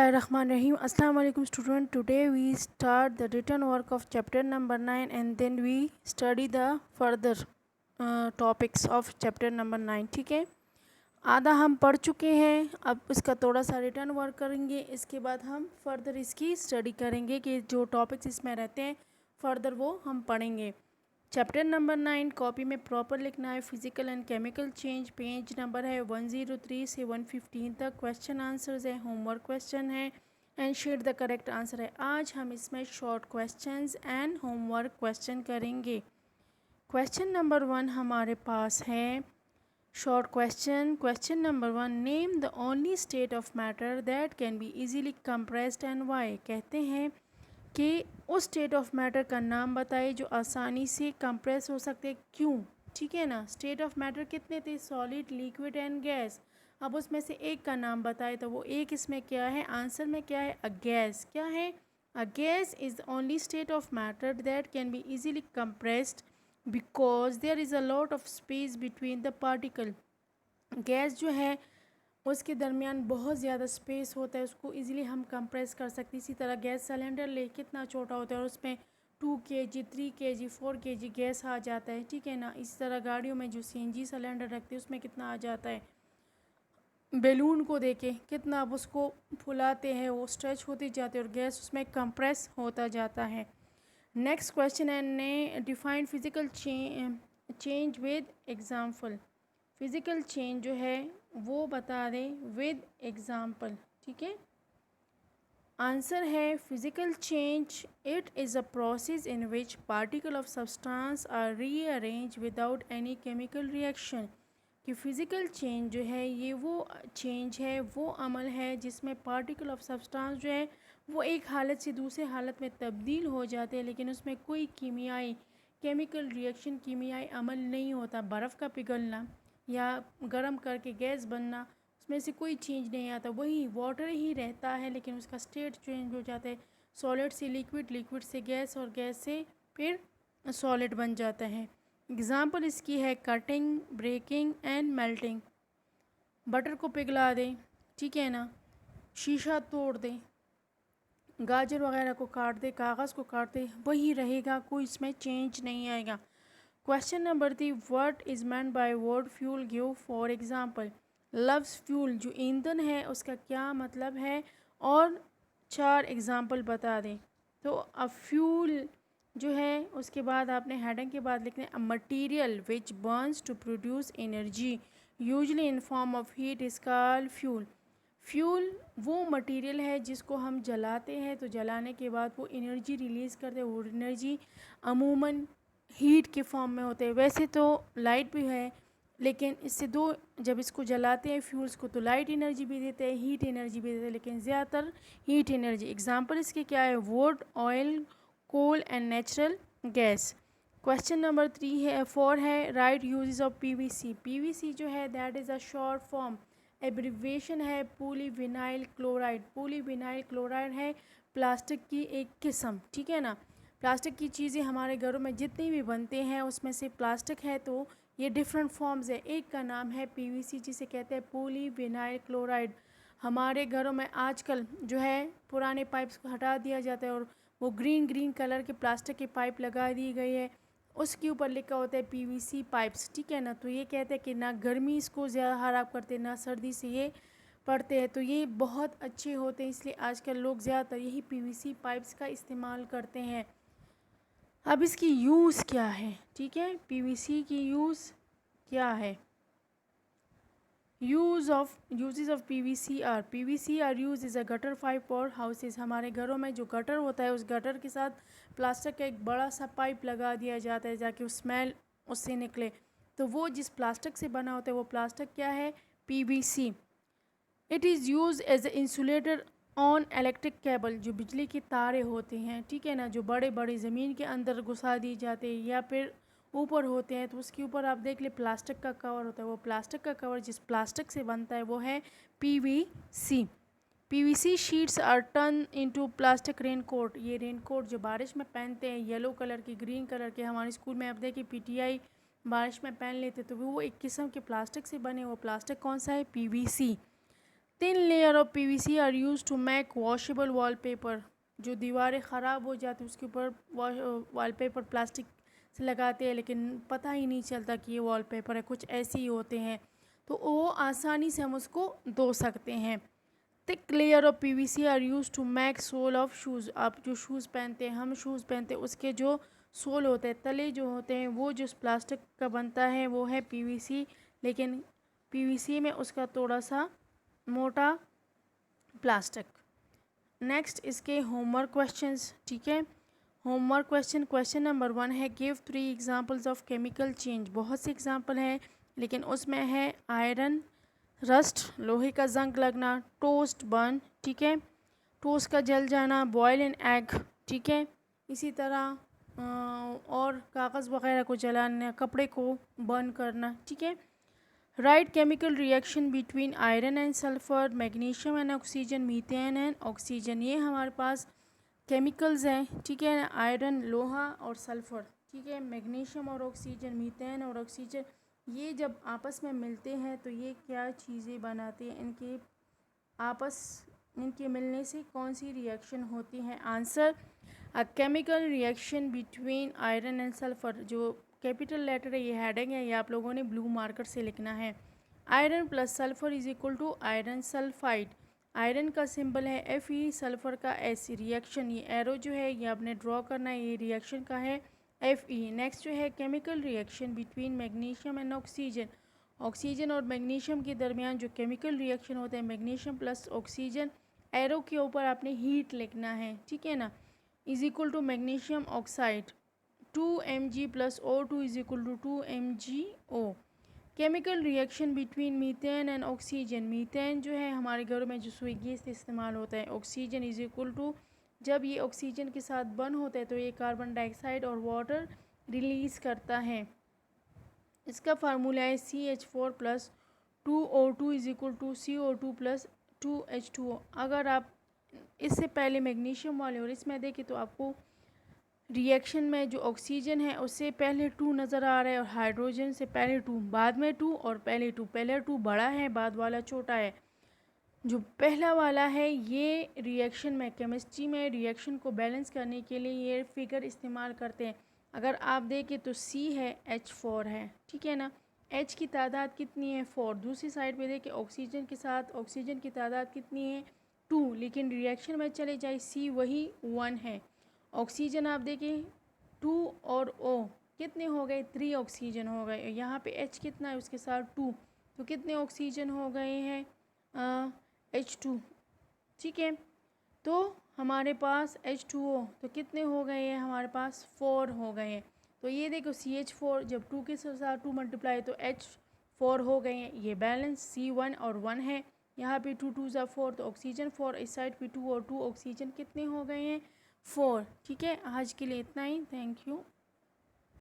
Bismillahirrahmanirrahim. Assalamu alaikum student. Today we start the written work of chapter number 9 and then we study the further topics of chapter number 9. ठीक है, आधा हम पढ़ चुके हैं, अब इसका थोड़ा सा रिटर्न वर्क करेंगे, इसके बाद हम फर्दर इसकी स्टडी करेंगे कि जो टॉपिक्स इसमें रहते हैं फर्दर वो हम पढ़ेंगे. चैप्टर नंबर 9 कॉपी में प्रॉपर लिखना है. Physical and chemical change, page number है 103 से 115 तक. क्वेश्चन आंसर्स है, होमवर्क क्वेश्चन है and sheet the correct answer है. आज हम इसमें short questions and homework question करेंगे. क्वेश्चन नंबर 1 हमारे पास है short question. Question number 1, name the only state of matter that can be easily compressed and why. कहते हैं कि उस स्टेट ऑफ मैटर का नाम बताइए जो आसानी से कंप्रेस हो सकते हैं, क्यों. ठीक है ना, स्टेट ऑफ मैटर कितने थे, सॉलिड, लिक्विड एंड गैस. अब उसमें से एक का नाम बताए तो वो एक इसमें क्या है, आंसर में क्या है, अ गैस. क्या है, a gas is the only state of matter that can be easily compressed because there is a lot of space between the particle. Gas जो है उसके दरमियान बहुत ज़्यादा स्पेस होता है, उसको इजीली हम कंप्रेस कर सकते हैं. इसी तरह गैस सिलेंडर ले कितना छोटा होता है और उसमें 2 kg 3 kg 4 kg गैस आ जाता है. ठीक है ना, इसी तरह गाड़ियों में जो CNG सिलेंडर रखते हैं उसमें कितना आ जाता है. बैलून को देके कितना आप उसको फुलाते हैं, वो स्ट्रेच होते जाते हैं और गैस उसमें कंप्रेस होता जाता है. नेक्स्ट क्वेश्चन है, ने defined physical change with example. Physical change जो है वो बता दें विद एग्ज़ाम्पल. ठीक है, आंसर है physical change it is a process in which particle of substance are rearrange without any chemical reaction. कि फ़िज़िकल चेंज जो है ये वो चेंज है, वो अमल है जिसमें पार्टिकल ऑफ सब्सटेंस जो है वो एक हालत से दूसरे हालत में तब्दील हो जाते हैं, लेकिन उसमें कोई कीमियाई केमिकल रिएक्शन, कीमियाई अमल नहीं होता. बर्फ़ का पिघलना या गर्म करके गैस बनना, उसमें से कोई चेंज नहीं आता, वही वाटर ही रहता है लेकिन उसका स्टेट चेंज हो जाता है. सॉलिड से लिक्विड, लिक्विड से गैस और गैस से फिर सॉलिड बन जाता है. एग्ज़ाम्पल इसकी है cutting, breaking and melting. Butter को पिघला दें, ठीक है ना, शीशा तोड़ दें, गाजर वगैरह को काट दे, कागज़ को काट दे, वही रहेगा, कोई इसमें चेंज नहीं आएगा. Question number 3, what is meant by word fuel give for example. लफ्ज़ फ्यूल जो ईंधन है उसका क्या मतलब है और 4 एग्जांपल बता दें. तो अ फ्यूल जो है उसके बाद आपने हेडिंग के बाद लिखना है a material which burns to produce energy usually in form of heat is called fuel. Fuel वो मटेरियल है जिसको हम जलाते हैं तो जलाने के बाद वो एनर्जी रिलीज़ करते हैं. वो एनर्जी अमूमन हीट के फॉर्म में होते हैं. वैसे तो लाइट भी है लेकिन इससे दो, जब इसको जलाते हैं फ्यूल्स को तो लाइट एनर्जी भी देते हैं, हीट एनर्जी भी देते हैं, लेकिन ज़्यादातर हीट एनर्जी. एग्जांपल इसके क्या है, wood, oil, coal and natural gas. Question number 3 है 4 है, write uses of PVC. PVC जो है that is a short form, abbreviation है पॉलीविनाइल क्लोराइड. पॉलीविनाइल क्लोराइड है प्लास्टिक की एक किस्म. ठीक है ना, प्लास्टिक की चीज़ें हमारे घरों में जितनी भी बनते हैं उसमें से प्लास्टिक है तो ये डिफरेंट फॉर्म्स है. एक का नाम है PVC जिसे कहते हैं पॉलीविनाइल क्लोराइड. हमारे घरों में आजकल जो है पुराने पाइप्स को हटा दिया जाता है और वो ग्रीन ग्रीन कलर के प्लास्टिक की पाइप लगा दी गई है, उसके ऊपर लिखा होता है PVC पाइप्स. ठीक है ना, तो ये कहते हैं कि ना गर्मी इसको ज़्यादा ख़राब करते ना सर्दी से ये पड़ते हैं, तो ये बहुत अच्छे होते हैं, इसलिए आजकल लोग ज़्यादातर यही PVC पाइप्स का इस्तेमाल करते हैं. अब इसकी यूज़ क्या है, ठीक है, PVC की यूज़ क्या है. Use of PVC are use is a gutter pipe और हाउसेज. हमारे घरों में जो गटर होता है उस गटर के साथ प्लास्टिक का एक बड़ा सा पाइप लगा दिया जाता है ताकि वो स्मेल उससे निकले. तो वो जिस प्लास्टिक से बना होता है वो प्लास्टिक क्या है, PVC. It is use as a insulator on electric cable. जो बिजली की तारें होते हैं, ठीक है ना, जो बड़े बड़े ज़मीन के अंदर घुसा दी जाते हैं या फिर ऊपर होते हैं, तो उसके ऊपर आप देख ले प्लास्टिक का कवर होता है. वो प्लास्टिक का कवर जिस प्लास्टिक से बनता है वो है PVC. PVC sheets are turn into plastic raincoat. ये रेनकोट जो बारिश में पहनते हैं, येलो कलर के, ग्रीन कलर के, हमारे स्कूल में आप देखिए PTI बारिश में पहन लेते, तो वो एक किस्म के प्लास्टिक से बने. वो प्लास्टिक कौन सा है, PVC. Thin layer of PVC are use to make washable wallpaper. जो दीवारें ख़राब हो जाती है उसके ऊपर वॉलपेपर प्लास्टिक से लगाते हैं, लेकिन पता ही नहीं चलता कि ये वॉलपेपर है, कुछ ऐसे ही होते हैं, तो वो आसानी से हम उसको धो सकते हैं। Thick layer of PVC are use to make sole of shoes. आप जो शूज़ पहनते हैं, हम शूज़ पहनते हैं, उसके जो सोल होते हैं, तले जो होते हैं, वो जो प्लास्टिक का बनता है वो है पीवीसी, लेकिन पीवीसी में उसका थोड़ा सा मोटा प्लास्टिक। नेक्स्ट इसके होमवर्क क्वेश्चंस, ठीक है। होमवर्क क्वेश्चन नंबर 1 है give 3 examples of chemical change. बहुत से एग्जांपल हैं, लेकिन उसमें है आयरन रस्ट, लोहे का जंग लगना, टोस्ट बर्न, ठीक है, टोस्ट का जल जाना, बॉयल एन एग, ठीक है, इसी तरह और कागज़ वगैरह को जलाना, कपड़े को बर्न करना, ठीक है। Right chemical reaction between iron and sulphur, magnesium and oxygen, methane and oxygen. ये हमारे पास केमिकल्स हैं, ठीक है, आयरन लोहा और सल्फर, ठीक है, मैग्नीशियम और ऑक्सीजन, मीथेन और ऑक्सीजन, ये जब आपस में मिलते हैं तो ये क्या चीज़ें बनाते हैं, इनके मिलने से कौन सी रिएक्शन होती है। Answer a chemical reaction between iron and sulphur. जो कैपिटल लेटर है, ये हेडिंग है, ये आप लोगों ने ब्लू मार्कर से लिखना है। Iron plus sulphur is equal to iron sulphide. आयरन का सिंबल है Fe, सल्फर का S। रिएक्शन, ये एरो जो है ये आपने ड्रॉ करना है, ये रिएक्शन का है Fe। नेक्स्ट जो है chemical reaction between magnesium and oxygen. Oxygen और मैग्नीशियम के दरमियान जो केमिकल रिएक्शन होते हैं, मैग्नीशियम प्लस ऑक्सीजन, एरो के ऊपर आपने हीट लिखना है, ठीक है ना, is equal to magnesium oxide 2Mg plus O2 is equal to 2MgO। Chemical reaction between methane and oxygen. Methane जो है हमारे घरों में जो स्विगी से इस्तेमाल होता है, ऑक्सीजन इज इक्वल टू, जब ये ऑक्सीजन के साथ बर्न होता है तो ये कार्बन डाइऑक्साइड और वाटर रिलीज़ करता है। इसका फार्मूला है CH4 plus 2O2 is equal to CO2 plus 2H2O। अगर आप इससे पहले मैग्नीशियम वाले और इसमें देखें तो आपको रिएक्शन में जो ऑक्सीजन है उससे पहले 2 नज़र आ रहा है, और हाइड्रोजन से पहले 2, बाद में 2 और पहले 2। पहले 2 बड़ा है, बाद वाला छोटा है। जो पहला वाला है ये रिएक्शन में, केमिस्ट्री में रिएक्शन को बैलेंस करने के लिए ये फिगर इस्तेमाल करते हैं। अगर आप देखें तो C है, H4 है, ठीक है ना, H की तादाद कितनी है 4। दूसरी साइड पे देखें ऑक्सीजन के साथ ऑक्सीजन की तादाद कितनी है 2, लेकिन रिएक्शन में चले जाए C वही 1 है। ऑक्सीजन आप देखें 2 और O कितने हो गए 3 ऑक्सीजन हो गए, यहाँ पे H कितना है उसके साथ 2, तो कितने ऑक्सीजन हो गए हैं H2, ठीक है। तो हमारे पास H2O तो कितने हो गए हैं, हमारे पास 4 हो गए हैं। तो ये देखो CH4 जब 2 के साथ 2 मल्टीप्लाई तो H4 हो गए हैं, ये बैलेंस C1 और 1 है। यहाँ पे 2 2 ज़ा 4 तो ऑक्सीजन 4, इस साइड पे 2 और 2 ऑक्सीजन कितने हो गए हैं 4, ठीक है। आज के लिए इतना ही, थैंक यू।